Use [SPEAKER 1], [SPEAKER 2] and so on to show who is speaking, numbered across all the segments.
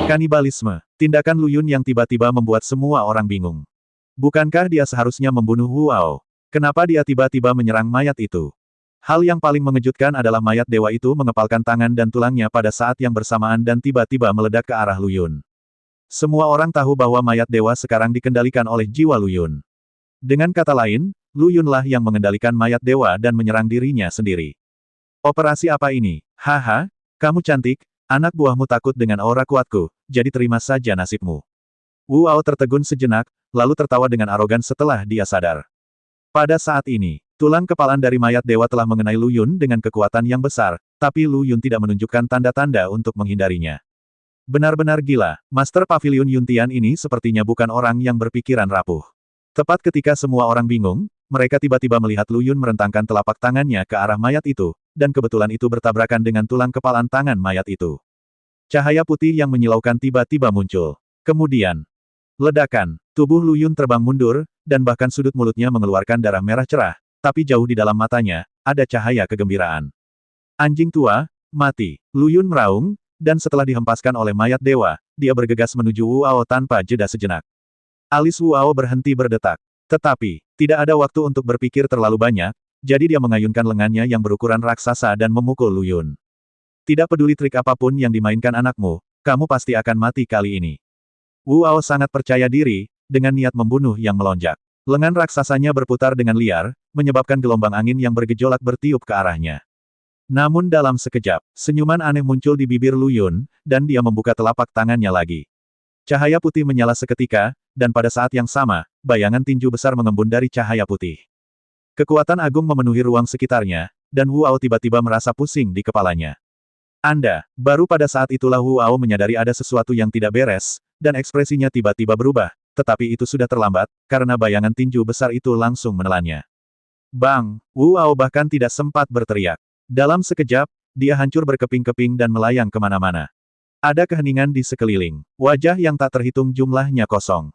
[SPEAKER 1] Kanibalisme. Tindakan Lu Yun yang tiba-tiba membuat semua orang bingung. Bukankah dia seharusnya membunuh Wu Ao? Kenapa dia tiba-tiba menyerang mayat itu? Hal yang paling mengejutkan adalah mayat dewa itu mengepalkan tangan dan tulangnya pada saat yang bersamaan dan tiba-tiba meledak ke arah Lu Yun. Semua orang tahu bahwa mayat dewa sekarang dikendalikan oleh jiwa Lu Yun. Dengan kata lain, Lu Yunlah yang mengendalikan mayat dewa dan menyerang dirinya sendiri. Operasi apa ini? Haha, kamu cantik, anak buahmu takut dengan aura kuatku, jadi terima saja nasibmu. Wu Ao tertegun sejenak, lalu tertawa dengan arogan setelah dia sadar. Pada saat ini, tulang kepalan dari mayat dewa telah mengenai Lu Yun dengan kekuatan yang besar, tapi Lu Yun tidak menunjukkan tanda-tanda untuk menghindarinya. Benar-benar gila, Master Pavilion Yuntian ini sepertinya bukan orang yang berpikiran rapuh. Tepat ketika semua orang bingung, mereka tiba-tiba melihat Lu Yun merentangkan telapak tangannya ke arah mayat itu, dan kebetulan itu bertabrakan dengan tulang kepalan tangan mayat itu. Cahaya putih yang menyilaukan tiba-tiba muncul. Kemudian, ledakan, tubuh Lu Yun terbang mundur, dan bahkan sudut mulutnya mengeluarkan darah merah cerah, tapi jauh di dalam matanya, ada cahaya kegembiraan. Anjing tua, mati. Lu Yun meraung, dan setelah dihempaskan oleh mayat dewa, dia bergegas menuju Wu Ao tanpa jeda sejenak. Alis Wu Ao berhenti berdetak. Tetapi, tidak ada waktu untuk berpikir terlalu banyak, jadi dia mengayunkan lengannya yang berukuran raksasa dan memukul Lu Yun. Tidak peduli trik apapun yang dimainkan anakmu, kamu pasti akan mati kali ini. Wu Ao sangat percaya diri, dengan niat membunuh yang melonjak. Lengan raksasanya berputar dengan liar, menyebabkan gelombang angin yang bergejolak bertiup ke arahnya. Namun dalam sekejap, senyuman aneh muncul di bibir Lu Yun, dan dia membuka telapak tangannya lagi. Cahaya putih menyala seketika, dan pada saat yang sama, bayangan tinju besar mengembun dari cahaya putih. Kekuatan agung memenuhi ruang sekitarnya, dan Wu Ao tiba-tiba merasa pusing di kepalanya. Baru pada saat itulah Wu Ao menyadari ada sesuatu yang tidak beres, dan ekspresinya tiba-tiba berubah, tetapi itu sudah terlambat, karena bayangan tinju besar itu langsung menelannya. Bang! Wu Ao bahkan tidak sempat berteriak. Dalam sekejap, dia hancur berkeping-keping dan melayang kemana-mana. Ada keheningan di sekeliling. Wajah yang tak terhitung jumlahnya kosong.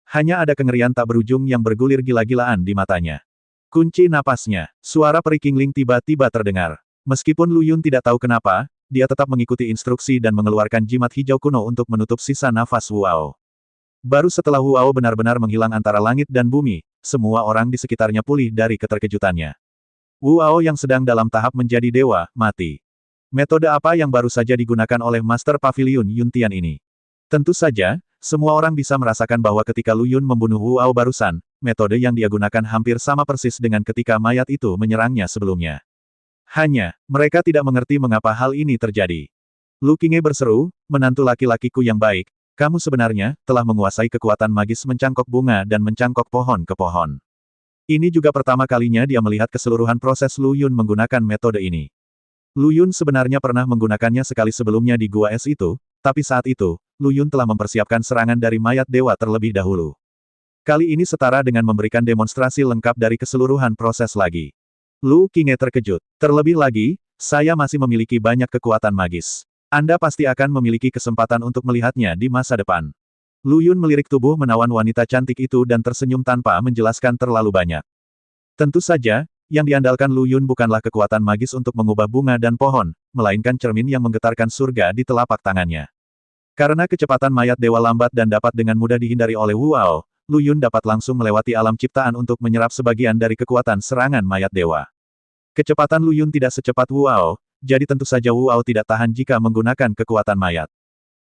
[SPEAKER 1] Hanya ada kengerian tak berujung yang bergulir gila-gilaan di matanya. Kunci napasnya. Suara Peri Qingling tiba-tiba terdengar. Meskipun Lu Yun tidak tahu kenapa, dia tetap mengikuti instruksi dan mengeluarkan jimat hijau kuno untuk menutup sisa nafas Wu Ao. Baru setelah Wu Ao benar-benar menghilang antara langit dan bumi, semua orang di sekitarnya pulih dari keterkejutannya. Wu Ao yang sedang dalam tahap menjadi dewa, mati. Metode apa yang baru saja digunakan oleh Master Pavilion Yuntian ini? Tentu saja, semua orang bisa merasakan bahwa ketika Lu Yun membunuh Wu Ao barusan, metode yang dia gunakan hampir sama persis dengan ketika mayat itu menyerangnya sebelumnya. Hanya, mereka tidak mengerti mengapa hal ini terjadi. Lu Qinghe berseru, menantu laki-lakiku yang baik, kamu sebenarnya telah menguasai kekuatan magis mencangkok bunga dan mencangkok pohon ke pohon. Ini juga pertama kalinya dia melihat keseluruhan proses Lu Yun menggunakan metode ini. Lu Yun sebenarnya pernah menggunakannya sekali sebelumnya di gua es itu, tapi saat itu, Lu Yun telah mempersiapkan serangan dari mayat dewa terlebih dahulu. Kali ini setara dengan memberikan demonstrasi lengkap dari keseluruhan proses lagi. Lu Qinghe terkejut. Terlebih lagi, saya masih memiliki banyak kekuatan magis. Anda pasti akan memiliki kesempatan untuk melihatnya di masa depan. Lu Yun melirik tubuh menawan wanita cantik itu dan tersenyum tanpa menjelaskan terlalu banyak. Tentu saja, yang diandalkan Lu Yun bukanlah kekuatan magis untuk mengubah bunga dan pohon, melainkan cermin yang menggetarkan surga di telapak tangannya. Karena kecepatan mayat dewa lambat dan dapat dengan mudah dihindari oleh Wu Ao, Lu Yun dapat langsung melewati alam ciptaan untuk menyerap sebagian dari kekuatan serangan mayat dewa. Kecepatan Lu Yun tidak secepat Wu Ao, jadi tentu saja Wu Ao tidak tahan jika menggunakan kekuatan mayat.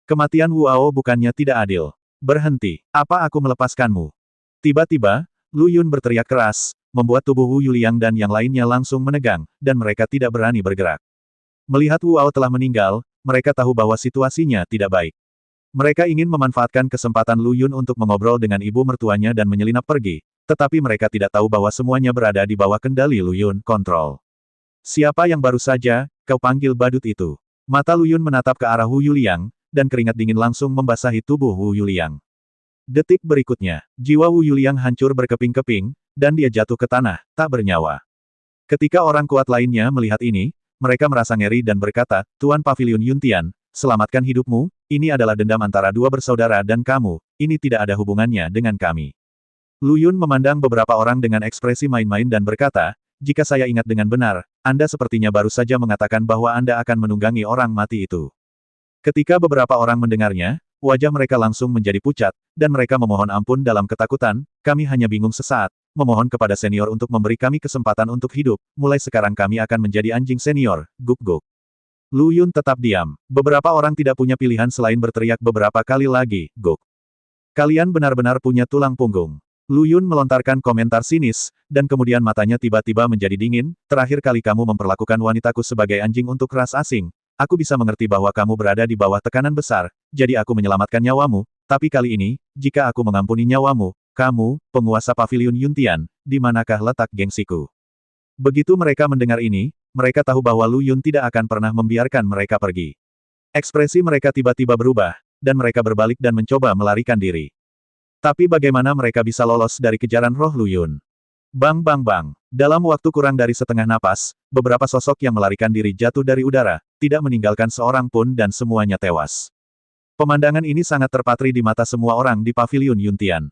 [SPEAKER 1] Kematian Wu Ao bukannya tidak adil. Berhenti, apa aku melepaskanmu? Tiba-tiba, Lu Yun berteriak keras, membuat tubuh Wu Yuliang dan yang lainnya langsung menegang, dan mereka tidak berani bergerak. Melihat Wu Ao telah meninggal, mereka tahu bahwa situasinya tidak baik. Mereka ingin memanfaatkan kesempatan Lu Yun untuk mengobrol dengan ibu mertuanya dan menyelinap pergi, tetapi mereka tidak tahu bahwa semuanya berada di bawah kendali Lu Yun kontrol. Siapa yang baru saja kau panggil badut itu? Mata Lu Yun menatap ke arah Wu Yuliang, dan keringat dingin langsung membasahi tubuh Wu Yuliang. Detik berikutnya, jiwa Wu Yuliang hancur berkeping-keping, dan dia jatuh ke tanah, tak bernyawa. Ketika orang kuat lainnya melihat ini, mereka merasa ngeri dan berkata, Tuan Pavilion Yuntian, selamatkan hidupmu, ini adalah dendam antara dua bersaudara dan kamu, ini tidak ada hubungannya dengan kami. Lu Yun memandang beberapa orang dengan ekspresi main-main dan berkata, jika saya ingat dengan benar, Anda sepertinya baru saja mengatakan bahwa Anda akan menunggangi orang mati itu. Ketika beberapa orang mendengarnya, wajah mereka langsung menjadi pucat, dan mereka memohon ampun dalam ketakutan, kami hanya bingung sesaat, memohon kepada senior untuk memberi kami kesempatan untuk hidup, mulai sekarang kami akan menjadi anjing senior, guk-guk. Lu Yun tetap diam. Beberapa orang tidak punya pilihan selain berteriak beberapa kali lagi, guk. Kalian benar-benar punya tulang punggung. Lu Yun melontarkan komentar sinis, dan kemudian matanya tiba-tiba menjadi dingin, terakhir kali kamu memperlakukan wanitaku sebagai anjing untuk ras asing, aku bisa mengerti bahwa kamu berada di bawah tekanan besar, jadi aku menyelamatkan nyawamu, tapi kali ini, jika aku mengampuni nyawamu, kamu, penguasa paviliun Yuntian, di manakah letak gengsiku? Begitu mereka mendengar ini, mereka tahu bahwa Lu Yun tidak akan pernah membiarkan mereka pergi. Ekspresi mereka tiba-tiba berubah, dan mereka berbalik dan mencoba melarikan diri. Tapi bagaimana mereka bisa lolos dari kejaran roh Lu Yun? Bang bang bang. Dalam waktu kurang dari setengah napas, beberapa sosok yang melarikan diri jatuh dari udara, tidak meninggalkan seorang pun dan semuanya tewas. Pemandangan ini sangat terpatri di mata semua orang di paviliun Yuntian.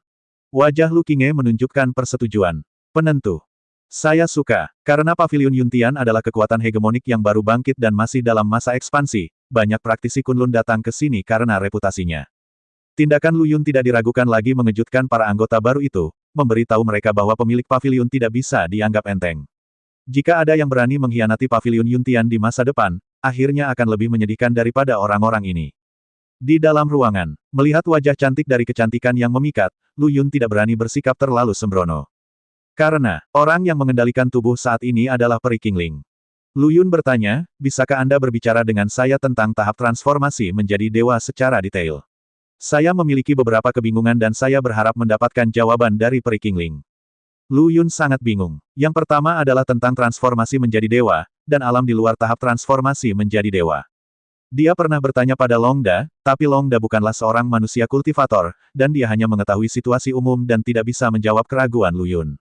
[SPEAKER 1] Wajah Lu Qingye menunjukkan persetujuan. Penentu. Saya suka, karena paviliun Yuntian adalah kekuatan hegemonik yang baru bangkit dan masih dalam masa ekspansi, banyak praktisi Kunlun datang ke sini karena reputasinya. Tindakan Lu Yun tidak diragukan lagi mengejutkan para anggota baru itu, memberi tahu mereka bahwa pemilik paviliun tidak bisa dianggap enteng. Jika ada yang berani mengkhianati paviliun Yuntian di masa depan, akhirnya akan lebih menyedihkan daripada orang-orang ini. Di dalam ruangan, melihat wajah cantik dari kecantikan yang memikat, Lu Yun tidak berani bersikap terlalu sembrono. Karena, orang yang mengendalikan tubuh saat ini adalah Peri Qingling. Lu Yun bertanya, bisakah Anda berbicara dengan saya tentang tahap transformasi menjadi dewa secara detail? Saya memiliki beberapa kebingungan dan saya berharap mendapatkan jawaban dari Peri Qingling. Lu Yun sangat bingung. Yang pertama adalah tentang transformasi menjadi dewa, dan alam di luar tahap transformasi menjadi dewa. Dia pernah bertanya pada Longda, tapi Longda bukanlah seorang manusia kultivator, dan dia hanya mengetahui situasi umum dan tidak bisa menjawab keraguan Lu Yun.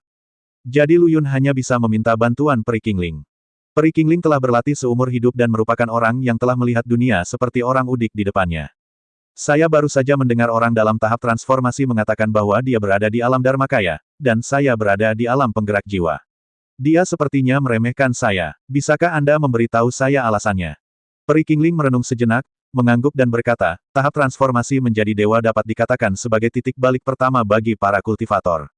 [SPEAKER 1] Jadi Lu Yun hanya bisa meminta bantuan Peri Qingling. Peri Qingling telah berlatih seumur hidup dan merupakan orang yang telah melihat dunia seperti orang udik di depannya. Saya baru saja mendengar orang dalam tahap transformasi mengatakan bahwa dia berada di alam Dharmakaya, dan saya berada di alam penggerak jiwa. Dia sepertinya meremehkan saya. Bisakah Anda memberitahu saya alasannya? Peri Qingling merenung sejenak, mengangguk dan berkata, tahap transformasi menjadi dewa dapat dikatakan sebagai titik balik pertama bagi para kultivator.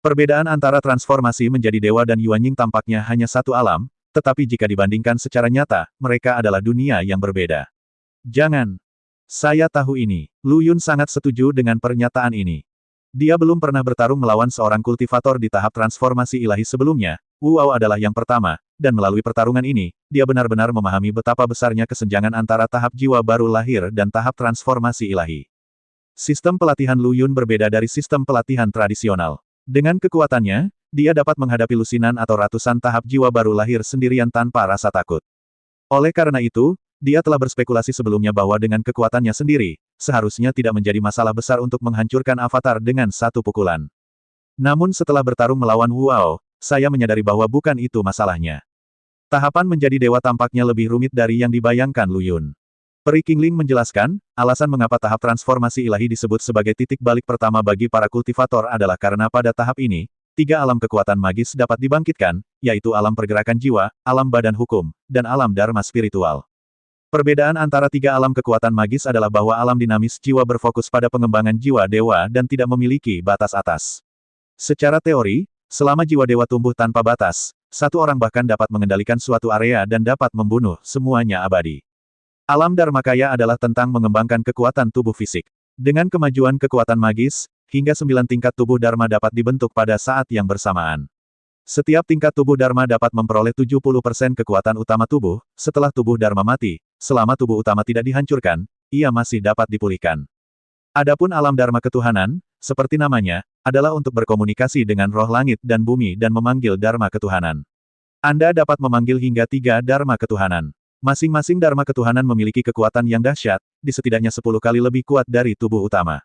[SPEAKER 1] Perbedaan antara transformasi menjadi dewa dan Yuanying tampaknya hanya satu alam, tetapi jika dibandingkan secara nyata, mereka adalah dunia yang berbeda. Jangan. Saya tahu ini. Lu Yun sangat setuju dengan pernyataan ini. Dia belum pernah bertarung melawan seorang kultivator di tahap transformasi ilahi sebelumnya, Wu Ao adalah yang pertama, dan melalui pertarungan ini, dia benar-benar memahami betapa besarnya kesenjangan antara tahap jiwa baru lahir dan tahap transformasi ilahi. Sistem pelatihan Lu Yun berbeda dari sistem pelatihan tradisional. Dengan kekuatannya, dia dapat menghadapi lusinan atau ratusan tahap jiwa baru lahir sendirian tanpa rasa takut. Oleh karena itu, dia telah berspekulasi sebelumnya bahwa dengan kekuatannya sendiri, seharusnya tidak menjadi masalah besar untuk menghancurkan avatar dengan satu pukulan. Namun setelah bertarung melawan Wu Ao, saya menyadari bahwa bukan itu masalahnya. Tahapan menjadi dewa tampaknya lebih rumit dari yang dibayangkan Lu Yun. Peri Qingling menjelaskan, alasan mengapa tahap transformasi ilahi disebut sebagai titik balik pertama bagi para kultivator adalah karena pada tahap ini, 3 alam kekuatan magis dapat dibangkitkan, yaitu alam pergerakan jiwa, alam badan hukum, dan alam dharma spiritual. Perbedaan antara 3 alam kekuatan magis adalah bahwa alam dinamis jiwa berfokus pada pengembangan jiwa dewa dan tidak memiliki batas atas. Secara teori, selama jiwa dewa tumbuh tanpa batas, satu orang bahkan dapat mengendalikan suatu area dan dapat membunuh semuanya abadi. Alam Dharmakaya adalah tentang mengembangkan kekuatan tubuh fisik. Dengan kemajuan kekuatan magis, hingga 9 tingkat tubuh Dharma dapat dibentuk pada saat yang bersamaan. Setiap tingkat tubuh Dharma dapat memperoleh 70% kekuatan utama tubuh, setelah tubuh Dharma mati, selama tubuh utama tidak dihancurkan, ia masih dapat dipulihkan. Adapun alam Dharma ketuhanan, seperti namanya, adalah untuk berkomunikasi dengan roh langit dan bumi dan memanggil Dharma ketuhanan. Anda dapat memanggil hingga 3 Dharma ketuhanan. Masing-masing Dharma ketuhanan memiliki kekuatan yang dahsyat, di setidaknya 10 kali lebih kuat dari tubuh utama.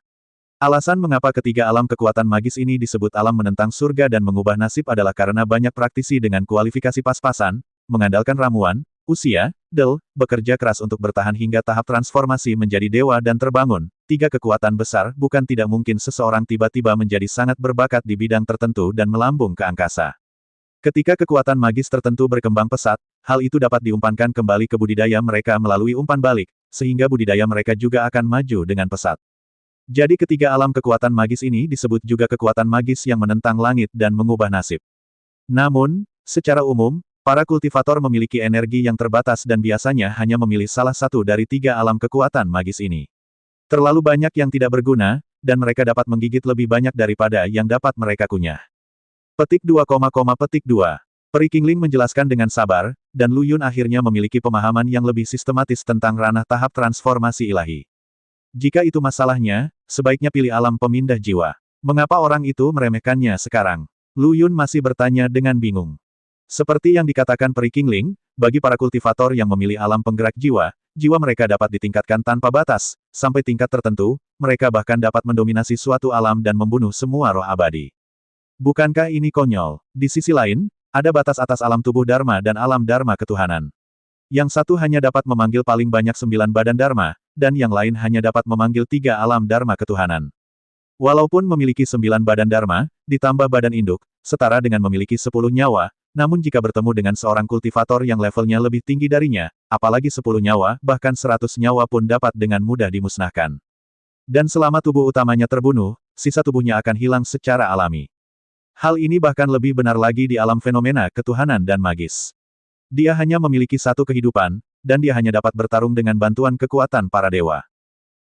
[SPEAKER 1] Alasan mengapa ketiga alam kekuatan magis ini disebut alam menentang surga dan mengubah nasib adalah karena banyak praktisi dengan kualifikasi pas-pasan, mengandalkan ramuan, usia, bekerja keras untuk bertahan hingga tahap transformasi menjadi dewa dan terbangun. 3 kekuatan besar bukan tidak mungkin seseorang tiba-tiba menjadi sangat berbakat di bidang tertentu dan melambung ke angkasa. Ketika kekuatan magis tertentu berkembang pesat, hal itu dapat diumpankan kembali ke budidaya mereka melalui umpan balik, sehingga budidaya mereka juga akan maju dengan pesat. Jadi ketiga alam kekuatan magis ini disebut juga kekuatan magis yang menentang langit dan mengubah nasib. Namun, secara umum, para kultivator memiliki energi yang terbatas dan biasanya hanya memilih salah satu dari tiga alam kekuatan magis ini. Terlalu banyak yang tidak berguna, dan mereka dapat menggigit lebih banyak daripada yang dapat mereka kunyah. Petik 2, petik 2. Peri Kingling menjelaskan dengan sabar, dan Lu Yun akhirnya memiliki pemahaman yang lebih sistematis tentang ranah tahap transformasi ilahi. Jika itu masalahnya, sebaiknya pilih alam pemindah jiwa. Mengapa orang itu meremehkannya sekarang? Lu Yun masih bertanya dengan bingung. Seperti yang dikatakan Peri Kingling, bagi para kultivator yang memilih alam penggerak jiwa, jiwa mereka dapat ditingkatkan tanpa batas, sampai tingkat tertentu, mereka bahkan dapat mendominasi suatu alam dan membunuh semua roh abadi. Bukankah ini konyol? Di sisi lain, ada batas atas alam tubuh Dharma dan alam Dharma ketuhanan. Yang satu hanya dapat memanggil paling banyak 9 badan Dharma, dan yang lain hanya dapat memanggil 3 alam Dharma ketuhanan. Walaupun memiliki 9 badan Dharma, ditambah badan induk, setara dengan memiliki 10 nyawa, namun jika bertemu dengan seorang kultivator yang levelnya lebih tinggi darinya, apalagi 10 nyawa, bahkan 100 nyawa pun dapat dengan mudah dimusnahkan. Dan selama tubuh utamanya terbunuh, sisa tubuhnya akan hilang secara alami. Hal ini bahkan lebih benar lagi di alam fenomena ketuhanan dan magis. Dia hanya memiliki satu kehidupan, dan dia hanya dapat bertarung dengan bantuan kekuatan para dewa.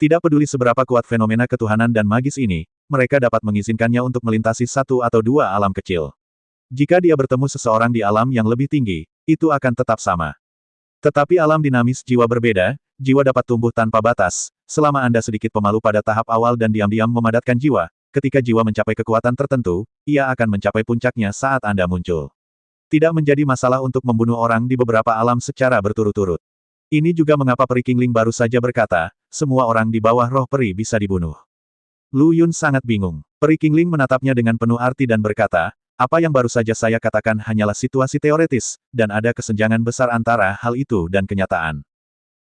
[SPEAKER 1] Tidak peduli seberapa kuat fenomena ketuhanan dan magis ini, mereka dapat mengizinkannya untuk melintasi satu atau dua alam kecil. Jika dia bertemu seseorang di alam yang lebih tinggi, itu akan tetap sama. Tetapi alam dinamis jiwa berbeda, jiwa dapat tumbuh tanpa batas, selama Anda sedikit pemalu pada tahap awal dan diam-diam memadatkan jiwa, ketika jiwa mencapai kekuatan tertentu, ia akan mencapai puncaknya saat Anda muncul. Tidak menjadi masalah untuk membunuh orang di beberapa alam secara berturut-turut. Ini juga mengapa Peri Kingling baru saja berkata, semua orang di bawah roh peri bisa dibunuh. Lu Yun sangat bingung. Peri Kingling menatapnya dengan penuh arti dan berkata, apa yang baru saja saya katakan hanyalah situasi teoretis, dan ada kesenjangan besar antara hal itu dan kenyataan.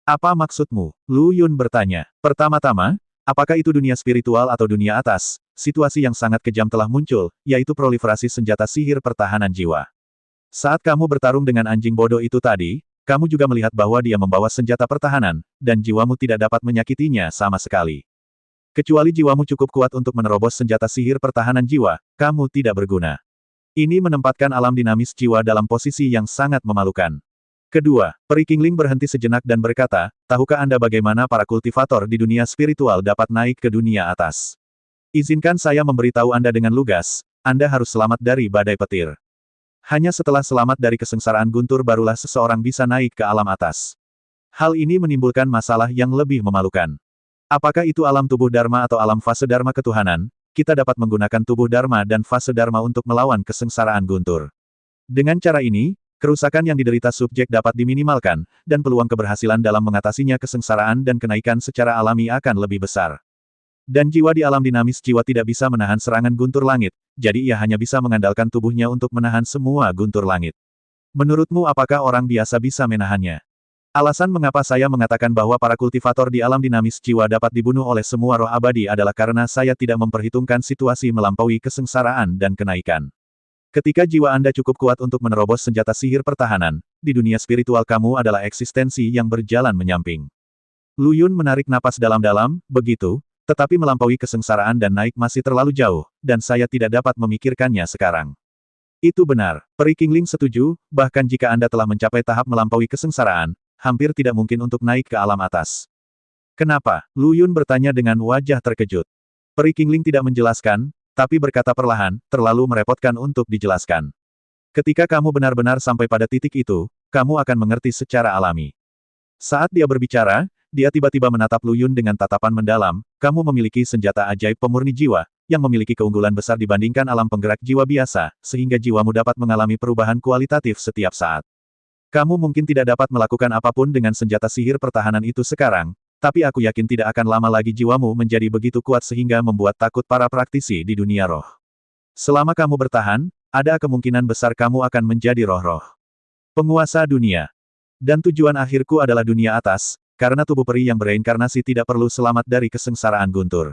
[SPEAKER 1] Apa maksudmu? Lu Yun bertanya. Pertama-tama, apakah itu dunia spiritual atau dunia atas? Situasi yang sangat kejam telah muncul, yaitu proliferasi senjata sihir pertahanan jiwa. Saat kamu bertarung dengan anjing bodoh itu tadi, kamu juga melihat bahwa dia membawa senjata pertahanan, dan jiwamu tidak dapat menyakitinya sama sekali. Kecuali jiwamu cukup kuat untuk menerobos senjata sihir pertahanan jiwa, kamu tidak berguna. Ini menempatkan alam dinamis jiwa dalam posisi yang sangat memalukan. Kedua, Peri Kingling berhenti sejenak dan berkata, tahukah Anda bagaimana para kultivator di dunia spiritual dapat naik ke dunia atas? Izinkan saya memberitahu Anda dengan lugas, Anda harus selamat dari badai petir. Hanya setelah selamat dari kesengsaraan guntur barulah seseorang bisa naik ke alam atas. Hal ini menimbulkan masalah yang lebih memalukan. Apakah itu alam tubuh Dharma atau alam fase Dharma ketuhanan? Kita dapat menggunakan tubuh Dharma dan fase Dharma untuk melawan kesengsaraan guntur. Dengan cara ini, kerusakan yang diderita subjek dapat diminimalkan, dan peluang keberhasilan dalam mengatasinya kesengsaraan dan kenaikan secara alami akan lebih besar. Dan jiwa di alam dinamis jiwa tidak bisa menahan serangan guntur langit, jadi ia hanya bisa mengandalkan tubuhnya untuk menahan semua guntur langit. Menurutmu apakah orang biasa bisa menahannya? Alasan mengapa saya mengatakan bahwa para kultivator di alam dinamis jiwa dapat dibunuh oleh semua roh abadi adalah karena saya tidak memperhitungkan situasi melampaui kesengsaraan dan kenaikan. Ketika jiwa Anda cukup kuat untuk menerobos senjata sihir pertahanan, di dunia spiritual kamu adalah eksistensi yang berjalan menyamping. Lu Yun menarik napas dalam-dalam, begitu, tetapi melampaui kesengsaraan dan naik masih terlalu jauh, dan saya tidak dapat memikirkannya sekarang. Itu benar, Peri Kingling setuju, bahkan jika Anda telah mencapai tahap melampaui kesengsaraan, hampir tidak mungkin untuk naik ke alam atas. Kenapa? Lu Yun bertanya dengan wajah terkejut. Peri Kingling tidak menjelaskan, tapi berkata perlahan, terlalu merepotkan untuk dijelaskan. Ketika kamu benar-benar sampai pada titik itu, kamu akan mengerti secara alami. Saat dia berbicara, dia tiba-tiba menatap Lu Yun dengan tatapan mendalam, kamu memiliki senjata ajaib pemurni jiwa, yang memiliki keunggulan besar dibandingkan alam penggerak jiwa biasa, sehingga jiwamu dapat mengalami perubahan kualitatif setiap saat. Kamu mungkin tidak dapat melakukan apapun dengan senjata sihir pertahanan itu sekarang, tapi aku yakin tidak akan lama lagi jiwamu menjadi begitu kuat sehingga membuat takut para praktisi di dunia roh. Selama kamu bertahan, ada kemungkinan besar kamu akan menjadi roh-roh penguasa dunia. Dan tujuan akhirku adalah dunia atas, karena tubuh peri yang bereinkarnasi tidak perlu selamat dari kesengsaraan guntur.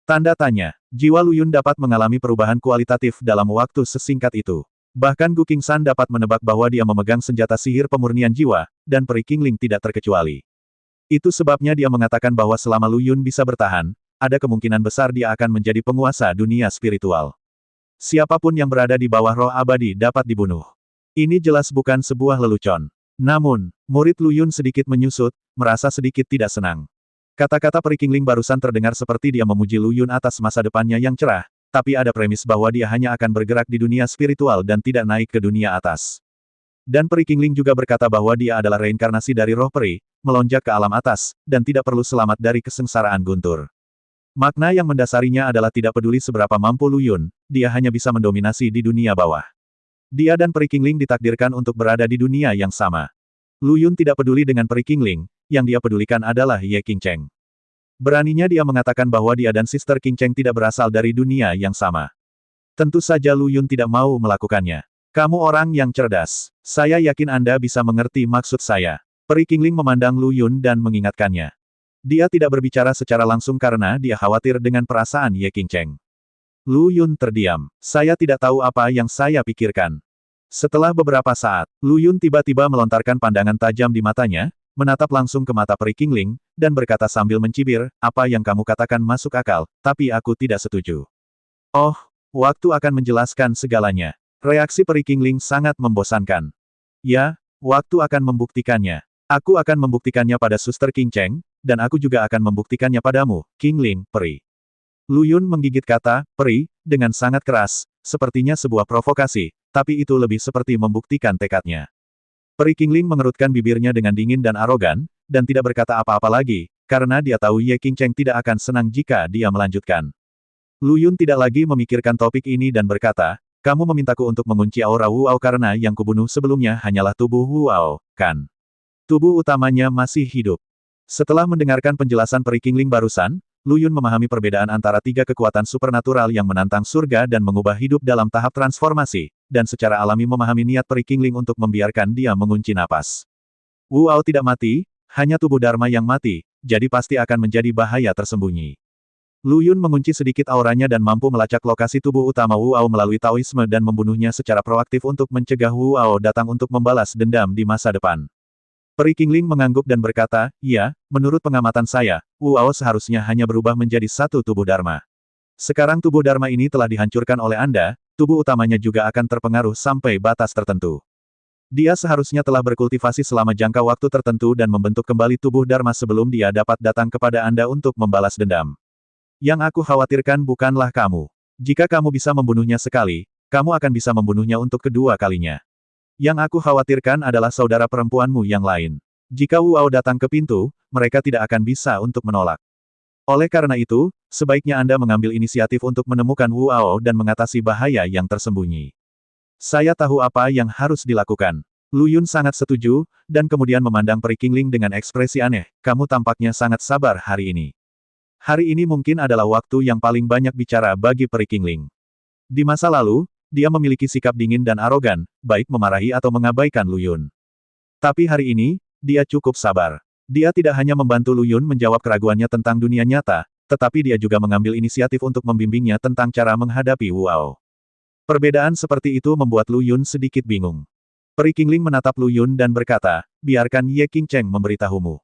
[SPEAKER 1] Tanda tanya, jiwa Lu Yun dapat mengalami perubahan kualitatif dalam waktu sesingkat itu. Bahkan Gu King San dapat menebak bahwa dia memegang senjata sihir pemurnian jiwa, dan Peri Kingling tidak terkecuali. Itu sebabnya dia mengatakan bahwa selama Lu Yun bisa bertahan, ada kemungkinan besar dia akan menjadi penguasa dunia spiritual. Siapapun yang berada di bawah roh abadi dapat dibunuh. Ini jelas bukan sebuah lelucon. Namun, murid Lu Yun sedikit menyusut, merasa sedikit tidak senang. Kata-kata Peri Kingling barusan terdengar seperti dia memuji Lu Yun atas masa depannya yang cerah, tapi ada premis bahwa dia hanya akan bergerak di dunia spiritual dan tidak naik ke dunia atas. Dan Peri Kingling juga berkata bahwa dia adalah reinkarnasi dari roh peri, melonjak ke alam atas, dan tidak perlu selamat dari kesengsaraan guntur. Makna yang mendasarinya adalah tidak peduli seberapa mampu Lu Yun, dia hanya bisa mendominasi di dunia bawah. Dia dan Peri Kingling ditakdirkan untuk berada di dunia yang sama. Lu Yun tidak peduli dengan Peri Kingling, yang dia pedulikan adalah Ye Qingcheng. Beraninya dia mengatakan bahwa dia dan Sister Qingcheng tidak berasal dari dunia yang sama. Tentu saja Lu Yun tidak mau melakukannya. Kamu orang yang cerdas. Saya yakin Anda bisa mengerti maksud saya. Peri Kingling memandang Lu Yun dan mengingatkannya. Dia tidak berbicara secara langsung karena dia khawatir dengan perasaan Ye Qingcheng. Lu Yun terdiam. Saya tidak tahu apa yang saya pikirkan. Setelah beberapa saat, Lu Yun tiba-tiba melontarkan pandangan tajam di matanya, menatap langsung ke mata Peri Kingling, dan berkata sambil mencibir, apa yang kamu katakan masuk akal, tapi aku tidak setuju. Oh, waktu akan menjelaskan segalanya. Reaksi Peri Kingling sangat membosankan. Ya, waktu akan membuktikannya. Aku akan membuktikannya pada Suster Qingcheng, dan aku juga akan membuktikannya padamu, Kingling, Peri. Lu Yun menggigit kata, peri, dengan sangat keras, sepertinya sebuah provokasi, tapi itu lebih seperti membuktikan tekadnya. Peri Kingling mengerutkan bibirnya dengan dingin dan arogan, dan tidak berkata apa-apa lagi, karena dia tahu Ye Qingcheng tidak akan senang jika dia melanjutkan. Lu Yun tidak lagi memikirkan topik ini dan berkata, kamu memintaku untuk mengunci aura Wu Ao karena yang kubunuh sebelumnya hanyalah tubuh Wu Ao, kan? Tubuh utamanya masih hidup. Setelah mendengarkan penjelasan Peri Kingling barusan, Lu Yun memahami perbedaan antara tiga kekuatan supernatural yang menantang surga dan mengubah hidup dalam tahap transformasi, dan secara alami memahami niat Peri Kingling untuk membiarkan dia mengunci napas. Wu Ao tidak mati, hanya tubuh Dharma yang mati, jadi pasti akan menjadi bahaya tersembunyi. Lu Yun mengunci sedikit auranya dan mampu melacak lokasi tubuh utama Wu Ao melalui Taoisme dan membunuhnya secara proaktif untuk mencegah Wu Ao datang untuk membalas dendam di masa depan. Peri Kingling mengangguk dan berkata, ya, menurut pengamatan saya, Wu Ao seharusnya hanya berubah menjadi satu tubuh Dharma. Sekarang tubuh Dharma ini telah dihancurkan oleh Anda, tubuh utamanya juga akan terpengaruh sampai batas tertentu. Dia seharusnya telah berkultivasi selama jangka waktu tertentu dan membentuk kembali tubuh Dharma sebelum dia dapat datang kepada Anda untuk membalas dendam. Yang aku khawatirkan bukanlah kamu. Jika kamu bisa membunuhnya sekali, kamu akan bisa membunuhnya untuk kedua kalinya. Yang aku khawatirkan adalah saudara perempuanmu yang lain. Jika Wu Ao datang ke pintu, mereka tidak akan bisa untuk menolak. Oleh karena itu, sebaiknya Anda mengambil inisiatif untuk menemukan Wu Ao dan mengatasi bahaya yang tersembunyi. Saya tahu apa yang harus dilakukan. Lu Yun sangat setuju, dan kemudian memandang Peri Kingling dengan ekspresi aneh, kamu tampaknya sangat sabar hari ini. Hari ini mungkin adalah waktu yang paling banyak bicara bagi Peri Kingling. Di masa lalu, dia memiliki sikap dingin dan arogan, baik memarahi atau mengabaikan Lu Yun. Tapi hari ini, dia cukup sabar. Dia tidak hanya membantu Lu Yun menjawab keraguannya tentang dunia nyata, tetapi dia juga mengambil inisiatif untuk membimbingnya tentang cara menghadapi Wu Ao. Perbedaan seperti itu membuat Lu Yun sedikit bingung. Peri Kingling menatap Lu Yun dan berkata, biarkan Ye Qingcheng memberitahumu.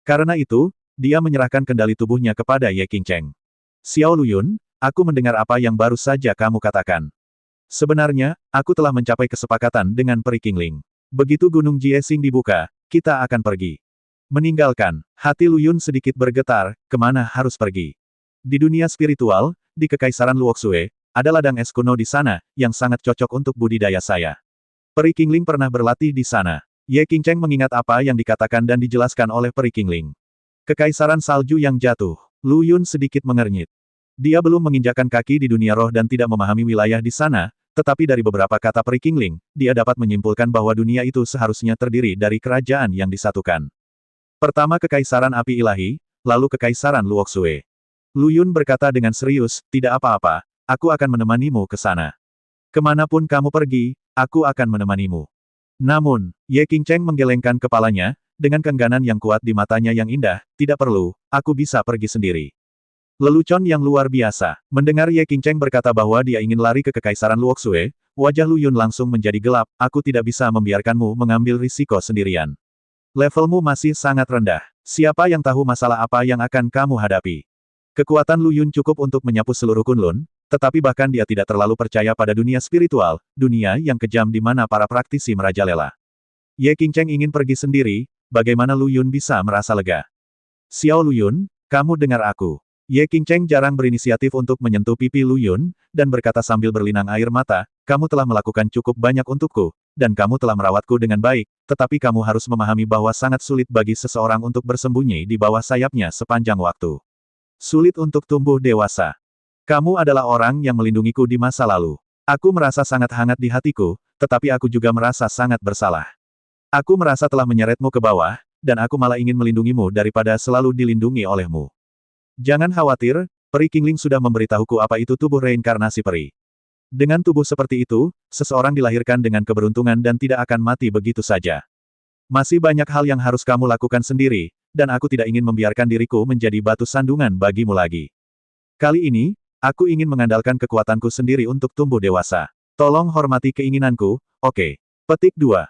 [SPEAKER 1] Karena itu, dia menyerahkan kendali tubuhnya kepada Ye Qingcheng. Xiao Lu Yun, aku mendengar apa yang baru saja kamu katakan. Sebenarnya, aku telah mencapai kesepakatan dengan Peri Kingling. Begitu Gunung Jiesing dibuka, kita akan pergi. Meninggalkan, hati Lu Yun sedikit bergetar, kemana harus pergi? Di dunia spiritual, di Kekaisaran Luoxue, ada ladang es kuno di sana, yang sangat cocok untuk budidaya saya. Peri Kingling pernah berlatih di sana. Ye Qingcheng mengingat apa yang dikatakan dan dijelaskan oleh Peri Kingling. Kekaisaran salju yang jatuh. Lu Yun sedikit mengernyit. Dia belum menginjakkan kaki di dunia roh dan tidak memahami wilayah di sana, tetapi dari beberapa kata Peri Kingling, dia dapat menyimpulkan bahwa dunia itu seharusnya terdiri dari kerajaan yang disatukan. Pertama Kekaisaran Api Ilahi, lalu Kekaisaran Luoxue. Lu Yun berkata dengan serius, tidak apa-apa, aku akan menemanimu ke sana. Kemanapun kamu pergi, aku akan menemanimu. Namun, Ye Qingcheng menggelengkan kepalanya, dengan keengganan yang kuat di matanya yang indah, tidak perlu, aku bisa pergi sendiri. Lelucon yang luar biasa. Mendengar Ye Qingcheng berkata bahwa dia ingin lari ke Kekaisaran Luoxue, wajah Lu Yun langsung menjadi gelap, aku tidak bisa membiarkanmu mengambil risiko sendirian. Levelmu masih sangat rendah. Siapa yang tahu masalah apa yang akan kamu hadapi? Kekuatan Lu Yun cukup untuk menyapu seluruh Kunlun, tetapi bahkan dia tidak terlalu percaya pada dunia spiritual, dunia yang kejam di mana para praktisi merajalela. Ye Qingcheng ingin pergi sendiri, bagaimana Lu Yun bisa merasa lega? Xiao Lu Yun, kamu dengar aku. Ye Qingcheng jarang berinisiatif untuk menyentuh pipi Lu Yun, dan berkata sambil berlinang air mata, kamu telah melakukan cukup banyak untukku, dan kamu telah merawatku dengan baik, tetapi kamu harus memahami bahwa sangat sulit bagi seseorang untuk bersembunyi di bawah sayapnya sepanjang waktu. Sulit untuk tumbuh dewasa. Kamu adalah orang yang melindungiku di masa lalu. Aku merasa sangat hangat di hatiku, tetapi aku juga merasa sangat bersalah. Aku merasa telah menyeretmu ke bawah, dan aku malah ingin melindungimu daripada selalu dilindungi olehmu. Jangan khawatir, Peri Qingling sudah memberitahuku apa itu tubuh reinkarnasi peri. Dengan tubuh seperti itu, seseorang dilahirkan dengan keberuntungan dan tidak akan mati begitu saja. Masih banyak hal yang harus kamu lakukan sendiri, dan aku tidak ingin membiarkan diriku menjadi batu sandungan bagimu lagi. Kali ini, aku ingin mengandalkan kekuatanku sendiri untuk tumbuh dewasa. Tolong hormati keinginanku, oke. Petik 2.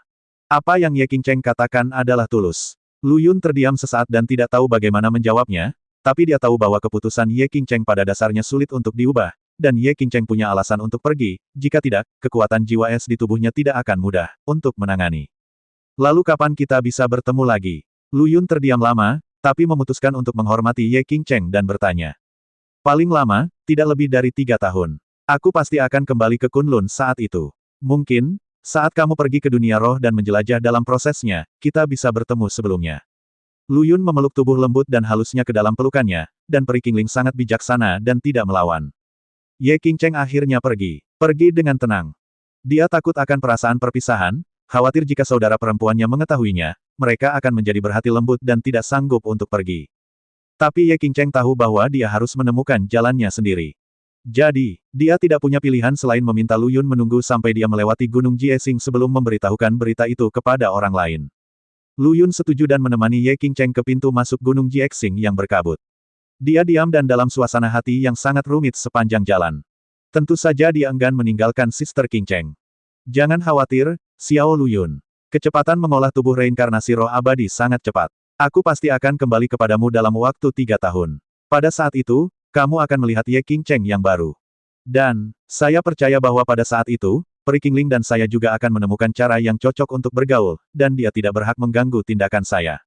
[SPEAKER 1] Apa yang Ye Qingcheng katakan adalah tulus. Lu Yun terdiam sesaat dan tidak tahu bagaimana menjawabnya, tapi dia tahu bahwa keputusan Ye Qingcheng pada dasarnya sulit untuk diubah, dan Ye Qingcheng punya alasan untuk pergi, jika tidak, kekuatan jiwa es di tubuhnya tidak akan mudah untuk menangani. Lalu kapan kita bisa bertemu lagi? Lu Yun terdiam lama, tapi memutuskan untuk menghormati Ye Qingcheng dan bertanya. Paling lama, tidak lebih dari 3 tahun. Aku pasti akan kembali ke Kunlun saat itu. Mungkin, saat kamu pergi ke dunia roh dan menjelajah dalam prosesnya, kita bisa bertemu sebelumnya. Lu Yun memeluk tubuh lembut dan halusnya ke dalam pelukannya, dan Peri Qingling sangat bijaksana dan tidak melawan. Ye Qingcheng akhirnya pergi. Pergi dengan tenang. Dia takut akan perasaan perpisahan, khawatir jika saudara perempuannya mengetahuinya, mereka akan menjadi berhati lembut dan tidak sanggup untuk pergi. Tapi Ye Qingcheng tahu bahwa dia harus menemukan jalannya sendiri. Jadi, dia tidak punya pilihan selain meminta Lu Yun menunggu sampai dia melewati Gunung Jiexing sebelum memberitahukan berita itu kepada orang lain. Lu Yun setuju dan menemani Ye Qingcheng ke pintu masuk Gunung Jiexing yang berkabut. Dia diam dan dalam suasana hati yang sangat rumit sepanjang jalan. Tentu saja dia enggan meninggalkan Sister Qingcheng. Jangan khawatir, Xiao Lu Yun. Kecepatan mengolah tubuh reinkarnasi roh abadi sangat cepat. Aku pasti akan kembali kepadamu dalam waktu 3 tahun. Pada saat itu, kamu akan melihat Ye Qingcheng yang baru. Dan, saya percaya bahwa pada saat itu, Peri Qingling dan saya juga akan menemukan cara yang cocok untuk bergaul, dan dia tidak berhak mengganggu tindakan saya.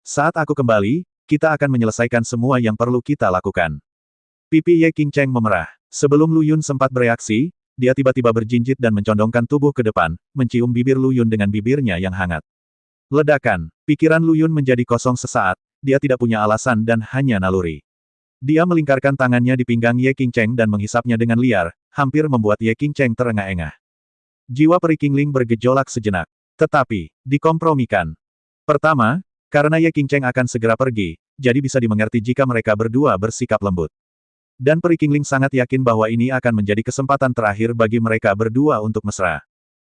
[SPEAKER 1] Saat aku kembali, kita akan menyelesaikan semua yang perlu kita lakukan. Pipi Ye Qingcheng memerah. Sebelum Lu Yun sempat bereaksi, dia tiba-tiba berjinjit dan mencondongkan tubuh ke depan, mencium bibir Lu Yun dengan bibirnya yang hangat. Ledakan. Pikiran Lu Yun menjadi kosong sesaat, dia tidak punya alasan dan hanya naluri. Dia melingkarkan tangannya di pinggang Ye Qingcheng dan menghisapnya dengan liar, hampir membuat Ye Qingcheng terengah-engah. Jiwa Peri Qingling bergejolak sejenak. Tetapi, dikompromikan. Pertama, karena Ye Qingcheng akan segera pergi, jadi bisa dimengerti jika mereka berdua bersikap lembut. Dan Peri Qingling sangat yakin bahwa ini akan menjadi kesempatan terakhir bagi mereka berdua untuk mesra.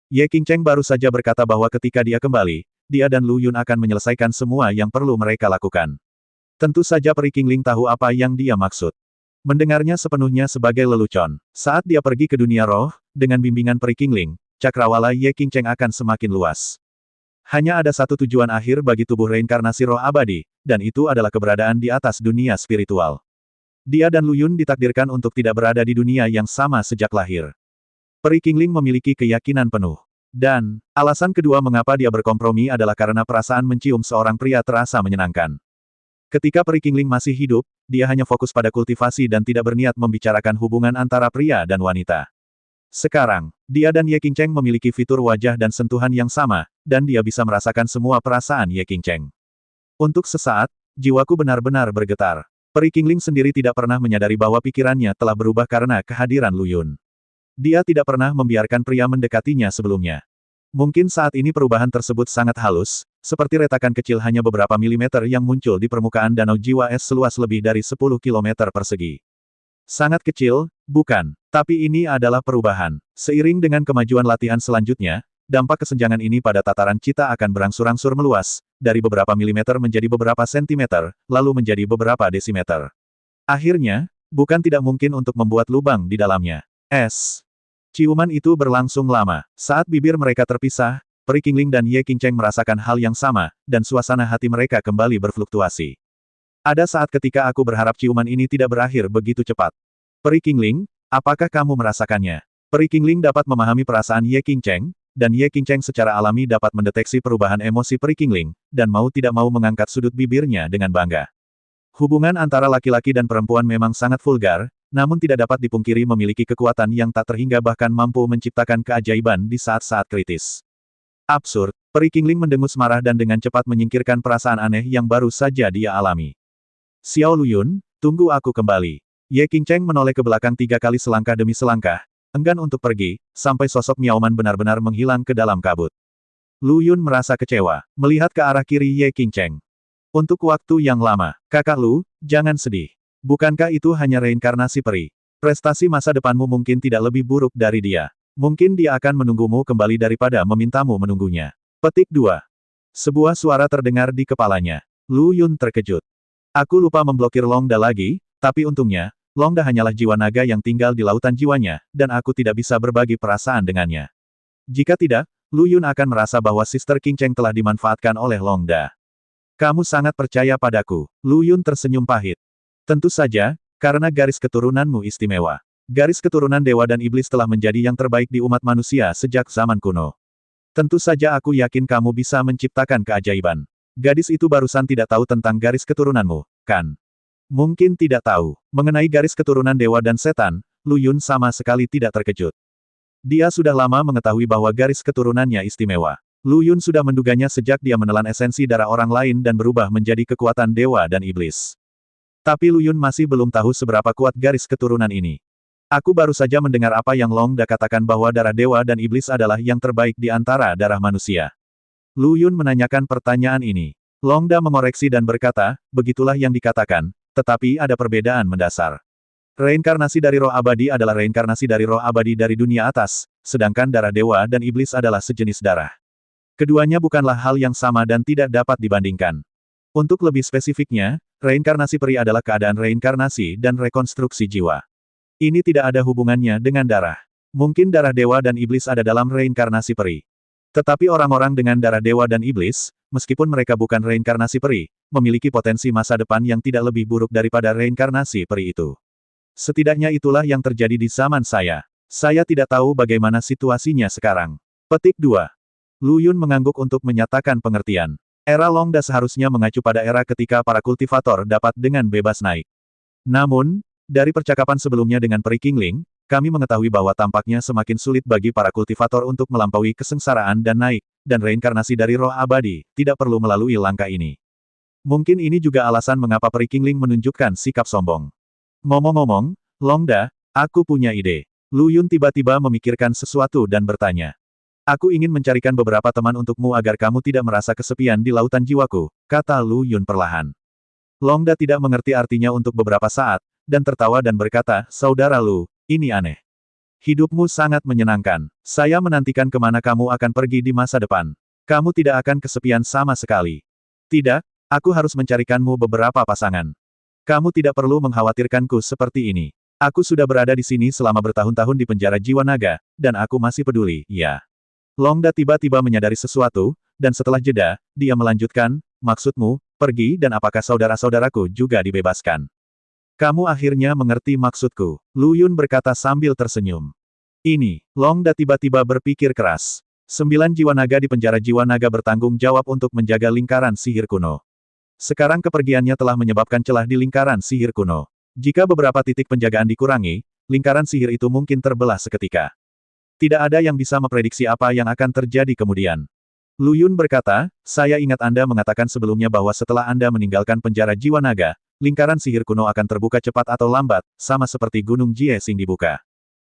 [SPEAKER 1] Ye Qingcheng baru saja berkata bahwa ketika dia kembali, dia dan Lu Yun akan menyelesaikan semua yang perlu mereka lakukan. Tentu saja Peri Qingling tahu apa yang dia maksud. Mendengarnya sepenuhnya sebagai lelucon. Saat dia pergi ke dunia roh, dengan bimbingan Peri Qingling, cakrawala Ye Qingcheng akan semakin luas. Hanya ada satu tujuan akhir bagi tubuh reinkarnasi roh abadi, dan itu adalah keberadaan di atas dunia spiritual. Dia dan Lu Yun ditakdirkan untuk tidak berada di dunia yang sama sejak lahir. Peri Qingling memiliki keyakinan penuh. Dan, alasan kedua mengapa dia berkompromi adalah karena perasaan mencium seorang pria terasa menyenangkan. Ketika Peri Qingling masih hidup, dia hanya fokus pada kultivasi dan tidak berniat membicarakan hubungan antara pria dan wanita. Sekarang, dia dan Ye Qingcheng memiliki fitur wajah dan sentuhan yang sama, dan dia bisa merasakan semua perasaan Ye Qingcheng. Untuk sesaat, jiwaku benar-benar bergetar. Peri Qingling sendiri tidak pernah menyadari bahwa pikirannya telah berubah karena kehadiran Lu Yun. Dia tidak pernah membiarkan pria mendekatinya sebelumnya. Mungkin saat ini perubahan tersebut sangat halus, seperti retakan kecil hanya beberapa milimeter yang muncul di permukaan danau jiwa es seluas lebih dari 10 km persegi. Sangat kecil, bukan? Tapi ini adalah perubahan. Seiring dengan kemajuan latihan selanjutnya, dampak kesenjangan ini pada tataran cita akan berangsur-angsur meluas, dari beberapa milimeter menjadi beberapa sentimeter, lalu menjadi beberapa desimeter. Akhirnya, bukan tidak mungkin untuk membuat lubang di dalamnya. Ciuman itu berlangsung lama. Saat bibir mereka terpisah, Peri Qingling dan Ye Qingcheng merasakan hal yang sama, dan suasana hati mereka kembali berfluktuasi. Ada saat ketika aku berharap ciuman ini tidak berakhir begitu cepat. Peri Qingling, apakah kamu merasakannya? Peri Qingling dapat memahami perasaan Ye Qingcheng, dan Ye Qingcheng secara alami dapat mendeteksi perubahan emosi Peri Qingling, dan mau tidak mau mengangkat sudut bibirnya dengan bangga. Hubungan antara laki-laki dan perempuan memang sangat vulgar, namun tidak dapat dipungkiri memiliki kekuatan yang tak terhingga bahkan mampu menciptakan keajaiban di saat-saat kritis. Absurd, Peri Qingling mendengus marah dan dengan cepat menyingkirkan perasaan aneh yang baru saja dia alami. Xiao Luyun, tunggu aku kembali. Ye Qingcheng menoleh ke belakang 3 kali selangkah demi selangkah, enggan untuk pergi, sampai sosok Miaoman benar-benar menghilang ke dalam kabut. Luyun merasa kecewa, melihat ke arah kiri Ye Qingcheng. Untuk waktu yang lama, kakak Lu, jangan sedih. Bukankah itu hanya reinkarnasi peri? Prestasi masa depanmu mungkin tidak lebih buruk dari dia. Mungkin dia akan menunggumu kembali daripada memintamu menunggunya. Petik 2. Sebuah suara terdengar di kepalanya. Lu Yun terkejut. Aku lupa memblokir Longda lagi, tapi untungnya, Longda hanyalah jiwa naga yang tinggal di lautan jiwanya, dan aku tidak bisa berbagi perasaan dengannya. Jika tidak, Lu Yun akan merasa bahwa Sister Qingcheng telah dimanfaatkan oleh Longda. Kamu sangat percaya padaku. Lu Yun tersenyum pahit. Tentu saja, karena garis keturunanmu istimewa. Garis keturunan dewa dan iblis telah menjadi yang terbaik di umat manusia sejak zaman kuno. Tentu saja aku yakin kamu bisa menciptakan keajaiban. Gadis itu barusan tidak tahu tentang garis keturunanmu, kan? Mungkin tidak tahu. Mengenai garis keturunan dewa dan setan, Lu Yun sama sekali tidak terkejut. Dia sudah lama mengetahui bahwa garis keturunannya istimewa. Lu Yun sudah menduganya sejak dia menelan esensi darah orang lain dan berubah menjadi kekuatan dewa dan iblis. Tapi Lu Yun masih belum tahu seberapa kuat garis keturunan ini. Aku baru saja mendengar apa yang Longda katakan bahwa darah dewa dan iblis adalah yang terbaik di antara darah manusia. Lu Yun menanyakan pertanyaan ini. Longda mengoreksi dan berkata, begitulah yang dikatakan, tetapi ada perbedaan mendasar. Reinkarnasi dari roh abadi adalah reinkarnasi dari roh abadi dari dunia atas, sedangkan darah dewa dan iblis adalah sejenis darah. Keduanya bukanlah hal yang sama dan tidak dapat dibandingkan. Untuk lebih spesifiknya, reinkarnasi peri adalah keadaan reinkarnasi dan rekonstruksi jiwa. Ini tidak ada hubungannya dengan darah. Mungkin darah dewa dan iblis ada dalam reinkarnasi peri. Tetapi orang-orang dengan darah dewa dan iblis, meskipun mereka bukan reinkarnasi peri, memiliki potensi masa depan yang tidak lebih buruk daripada reinkarnasi peri itu. Setidaknya itulah yang terjadi di zaman saya. Saya tidak tahu bagaimana situasinya sekarang. Petik 2. Lu Yun mengangguk untuk menyatakan pengertian. Era Longda seharusnya mengacu pada era ketika para kultivator dapat dengan bebas naik. Namun, dari percakapan sebelumnya dengan Peri Qingling, kami mengetahui bahwa tampaknya semakin sulit bagi para kultivator untuk melampaui kesengsaraan dan naik, dan reinkarnasi dari roh abadi, tidak perlu melalui langkah ini. Mungkin ini juga alasan mengapa Peri Qingling menunjukkan sikap sombong. Ngomong-ngomong, Longda, aku punya ide. Lu Yun tiba-tiba memikirkan sesuatu dan bertanya. Aku ingin mencarikan beberapa teman untukmu agar kamu tidak merasa kesepian di lautan jiwaku, kata Lu Yun perlahan. Longda tidak mengerti artinya untuk beberapa saat, dan tertawa dan berkata, saudara Lu, ini aneh. Hidupmu sangat menyenangkan. Saya menantikan kemana kamu akan pergi di masa depan. Kamu tidak akan kesepian sama sekali. Tidak, aku harus mencarikanmu beberapa pasangan. Kamu tidak perlu mengkhawatirkanku seperti ini. Aku sudah berada di sini selama bertahun-tahun di penjara jiwa naga, dan aku masih peduli, ya. Longda tiba-tiba menyadari sesuatu, dan setelah jeda, dia melanjutkan, maksudmu, pergi dan apakah saudara-saudaraku juga dibebaskan? Kamu akhirnya mengerti maksudku, Lu Yun berkata sambil tersenyum. Ini, Longda tiba-tiba berpikir keras. 9 jiwa naga di penjara jiwa naga bertanggung jawab untuk menjaga lingkaran sihir kuno. Sekarang kepergiannya telah menyebabkan celah di lingkaran sihir kuno. Jika beberapa titik penjagaan dikurangi, lingkaran sihir itu mungkin terbelah seketika. Tidak ada yang bisa memprediksi apa yang akan terjadi kemudian. Lu Yun berkata, saya ingat Anda mengatakan sebelumnya bahwa setelah Anda meninggalkan penjara jiwa naga, lingkaran sihir kuno akan terbuka cepat atau lambat, sama seperti Gunung Jiesing dibuka.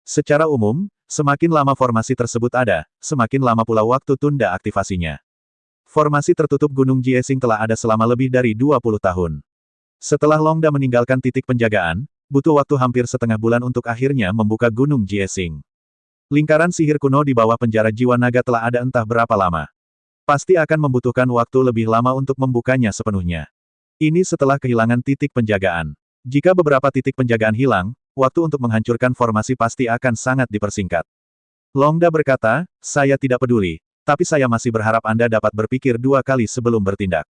[SPEAKER 1] Secara umum, semakin lama formasi tersebut ada, semakin lama pula waktu tunda aktivasinya. Formasi tertutup Gunung Jiesing telah ada selama lebih dari 20 tahun. Setelah Longda meninggalkan titik penjagaan, butuh waktu hampir setengah bulan untuk akhirnya membuka Gunung Jiesing. Lingkaran sihir kuno di bawah penjara jiwa naga telah ada entah berapa lama. Pasti akan membutuhkan waktu lebih lama untuk membukanya sepenuhnya. Ini setelah kehilangan titik penjagaan. Jika beberapa titik penjagaan hilang, waktu untuk menghancurkan formasi pasti akan sangat dipersingkat. Longda berkata, saya tidak peduli, tapi saya masih berharap Anda dapat berpikir 2 kali sebelum bertindak.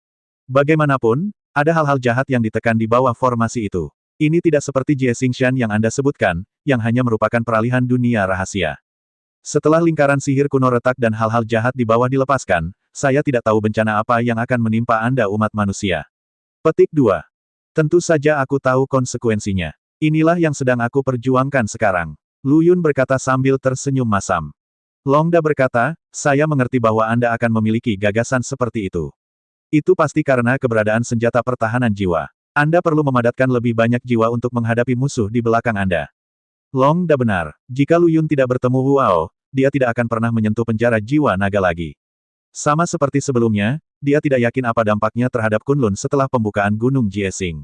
[SPEAKER 1] Bagaimanapun, ada hal-hal jahat yang ditekan di bawah formasi itu. Ini tidak seperti Jie Xingshan yang Anda sebutkan, yang hanya merupakan peralihan dunia rahasia. Setelah lingkaran sihir kuno retak dan hal-hal jahat di bawah dilepaskan, saya tidak tahu bencana apa yang akan menimpa Anda umat manusia. Petik 2. Tentu saja aku tahu konsekuensinya. Inilah yang sedang aku perjuangkan sekarang. Lu Yun berkata sambil tersenyum masam. Longda berkata, saya mengerti bahwa Anda akan memiliki gagasan seperti itu. Itu pasti karena keberadaan senjata pertahanan jiwa. Anda perlu memadatkan lebih banyak jiwa untuk menghadapi musuh di belakang Anda. Longda benar. Jika Lu Yun tidak bertemu Wu Ao, dia tidak akan pernah menyentuh penjara jiwa naga lagi. Sama seperti sebelumnya, dia tidak yakin apa dampaknya terhadap Kunlun setelah pembukaan Gunung Jiesing.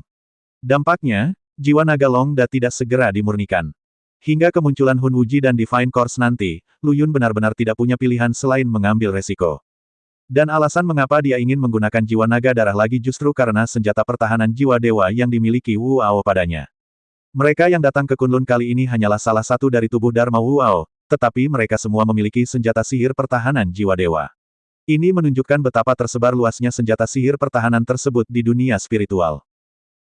[SPEAKER 1] Dampaknya, jiwa naga Longda tidak segera dimurnikan. Hingga kemunculan Hun Wuji dan Divine Course nanti, Lu Yun benar-benar tidak punya pilihan selain mengambil resiko. Dan alasan mengapa dia ingin menggunakan jiwa naga darah lagi justru karena senjata pertahanan jiwa dewa yang dimiliki Wu Ao padanya. Mereka yang datang ke Kunlun kali ini hanyalah salah satu dari tubuh Dharma Wu Ao, tetapi mereka semua memiliki senjata sihir pertahanan jiwa dewa. Ini menunjukkan betapa tersebar luasnya senjata sihir pertahanan tersebut di dunia spiritual.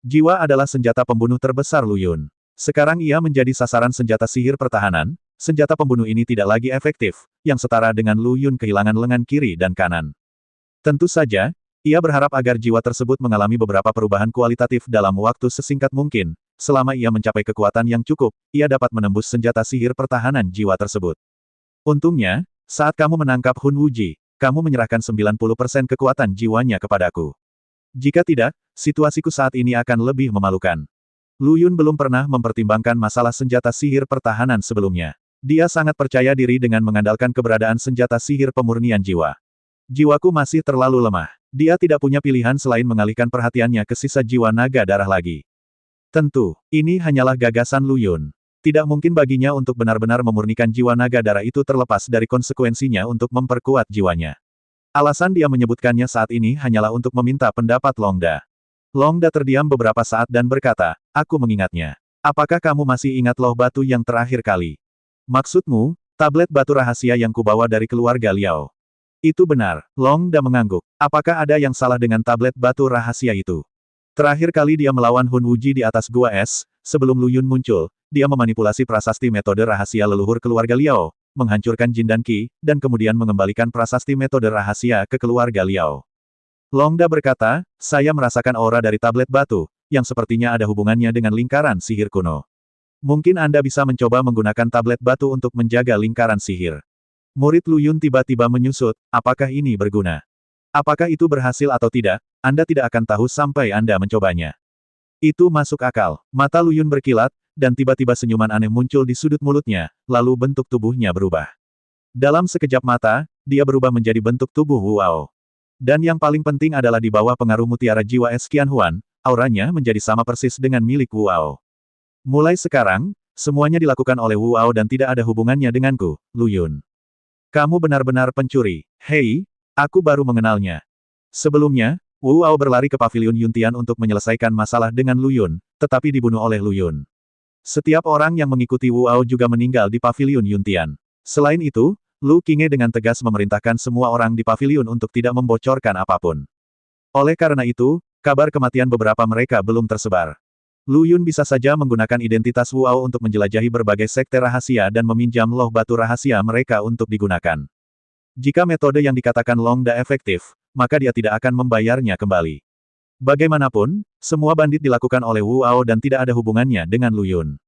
[SPEAKER 1] Jiwa adalah senjata pembunuh terbesar Lu Yun. Sekarang ia menjadi sasaran senjata sihir pertahanan, senjata pembunuh ini tidak lagi efektif, yang setara dengan Lu Yun kehilangan lengan kiri dan kanan. Tentu saja, ia berharap agar jiwa tersebut mengalami beberapa perubahan kualitatif dalam waktu sesingkat mungkin. Selama ia mencapai kekuatan yang cukup, ia dapat menembus senjata sihir pertahanan jiwa tersebut. Untungnya, saat kamu menangkap Hun Wuji, kamu menyerahkan 90% kekuatan jiwanya kepadaku. Jika tidak, situasiku saat ini akan lebih memalukan. Lu Yun belum pernah mempertimbangkan masalah senjata sihir pertahanan sebelumnya. Dia sangat percaya diri dengan mengandalkan keberadaan senjata sihir pemurnian jiwa. Jiwaku masih terlalu lemah. Dia tidak punya pilihan selain mengalihkan perhatiannya ke sisa jiwa naga darah lagi. Tentu, ini hanyalah gagasan Lu Yun. Tidak mungkin baginya untuk benar-benar memurnikan jiwa naga darah itu terlepas dari konsekuensinya untuk memperkuat jiwanya. Alasan dia menyebutkannya saat ini hanyalah untuk meminta pendapat Longda. Longda terdiam beberapa saat dan berkata, aku mengingatnya. Apakah kamu masih ingat loh batu yang terakhir kali? Maksudmu, tablet batu rahasia yang kubawa dari keluarga Liao. Itu benar, Longda mengangguk. Apakah ada yang salah dengan tablet batu rahasia itu? Terakhir kali dia melawan Hun Wuji di atas gua es, sebelum Lu Yun muncul, dia memanipulasi prasasti metode rahasia leluhur keluarga Liao, menghancurkan Jin dan Qi, dan kemudian mengembalikan prasasti metode rahasia ke keluarga Liao. Longda berkata, saya merasakan aura dari tablet batu, yang sepertinya ada hubungannya dengan lingkaran sihir kuno. Mungkin Anda bisa mencoba menggunakan tablet batu untuk menjaga lingkaran sihir. Murid Lu Yun tiba-tiba menyusut, apakah ini berguna? Apakah itu berhasil atau tidak, Anda tidak akan tahu sampai Anda mencobanya. Itu masuk akal. Mata Lu Yun berkilat, dan tiba-tiba senyuman aneh muncul di sudut mulutnya, lalu bentuk tubuhnya berubah. Dalam sekejap mata, dia berubah menjadi bentuk tubuh Wu Ao. Dan yang paling penting adalah di bawah pengaruh mutiara jiwa es Qianhuan, auranya menjadi sama persis dengan milik Wu Ao. Mulai sekarang, semuanya dilakukan oleh Wu Ao dan tidak ada hubungannya denganku, Lu Yun. Kamu benar-benar pencuri. Hei, aku baru mengenalnya. Sebelumnya, Wu Ao berlari ke pavilion Yuntian untuk menyelesaikan masalah dengan Lu Yun, tetapi dibunuh oleh Lu Yun. Setiap orang yang mengikuti Wu Ao juga meninggal di pavilion Yuntian. Selain itu, Lu Qinghe dengan tegas memerintahkan semua orang di pavilion untuk tidak membocorkan apapun. Oleh karena itu, kabar kematian beberapa mereka belum tersebar. Lu Yun bisa saja menggunakan identitas Wu Ao untuk menjelajahi berbagai sekte rahasia dan meminjam loh batu rahasia mereka untuk digunakan. Jika metode yang dikatakan Longda efektif, maka dia tidak akan membayarnya kembali. Bagaimanapun, semua bandit dilakukan oleh Wu Ao dan tidak ada hubungannya dengan Lu Yun.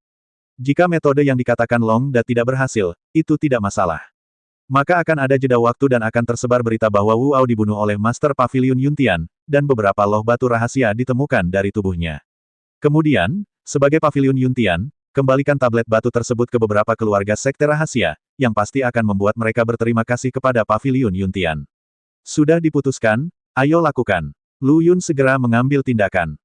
[SPEAKER 1] Jika metode yang dikatakan Longda tidak berhasil, itu tidak masalah. Maka akan ada jeda waktu dan akan tersebar berita bahwa Wu Ao dibunuh oleh Master Pavilion Yuntian, dan beberapa loh batu rahasia ditemukan dari tubuhnya. Kemudian, sebagai Pavilion Yuntian, kembalikan tablet batu tersebut ke beberapa keluarga sekte rahasia, yang pasti akan membuat mereka berterima kasih kepada Pavilion Yuntian. Sudah diputuskan, ayo lakukan. Lu Yun segera mengambil tindakan.